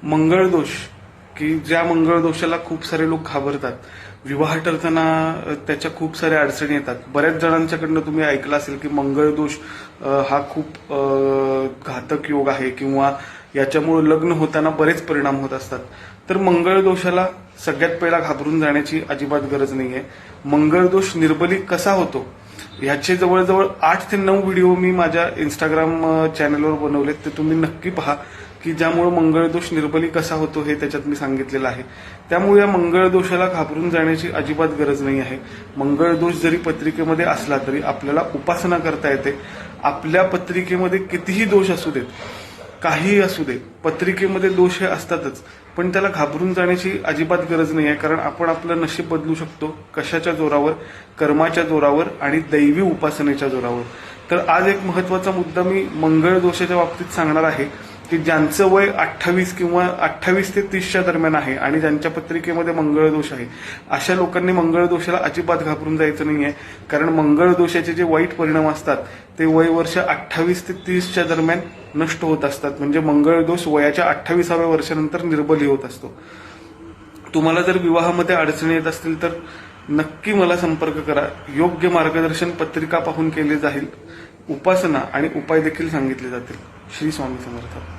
मंगळ दोष, की ज्या मंगळ दोषाला खूप सारे लोक घाबरतात, विवाह ठरताना त्याच्या खूप साऱ्या अडचणी येतात. बऱ्याच जणांच्याकडनं तुम्ही ऐकलं असेल की मंगळ दोष हा खूप घातक योग आहे किंवा याच्यामुळे लग्न होताना बरेच परिणाम होत असतात. तर मंगळ दोषाला सगळ्यात पहिला घाबरून जाण्याची अजिबात गरज नाहीये. मंगळ दोष निर्बली कसा होतो ह्याचे जवळजवळ 8 ते 9 व्हिडिओ मी माझ्या इंस्टाग्राम चॅनलवर बनवलेत. ते तुम्ही नक्की पहा की ज्यामुळे मंगळ दोष निर्बली कसा होतो हे त्याच्यात मी सांगितलेलं आहे. त्यामुळे या मंगळ दोषाला घाबरून जाण्याची अजिबात गरज नाही आहे. मंगळ दोष जरी पत्रिकेमध्ये असला तरी आपल्याला उपासना करता येते. आपल्या पत्रिकेमध्ये कितीही दोष असू देत, काहीही असू दे, पत्रिकेमध्ये दोष हे असतातच, पण त्याला घाबरून जाण्याची अजिबात गरज नाही आहे. कारण आपण आपलं नशीब बदलू शकतो. कशाच्या जोरावर? कर्माच्या जोरावर आणि दैवी उपासनेच्या जोरावर. तर आज एक महत्वाचा मुद्दा मी मंगळ दोषाच्या बाबतीत सांगणार आहे की ज्यांचं वय 28 किंवा 28 ते 30च्या दरम्यान आहे आणि ज्यांच्या पत्रिकेमध्ये मंगळ दोष आहे, अशा लोकांनी मंगळ दोषाला अजिबात घाबरून जायचं नाहीये. कारण मंगळ दोषाचे जे वाईट परिणाम असतात ते वय वर्ष 28 ते 30च्या दरम्यान नष्ट होत असतात. म्हणजे मंगळ दोष वयाच्या 28व्या वर्षानंतर निर्बली होत असतो. तुम्हाला जर विवाहामध्ये अडचणी येत असतील तर नक्की मला संपर्क करा. योग्य मार्गदर्शन पत्रिका पाहून केले जाईल. उपासना आणि उपाय देखील सांगितले जातील. श्री स्वामी समर्थ.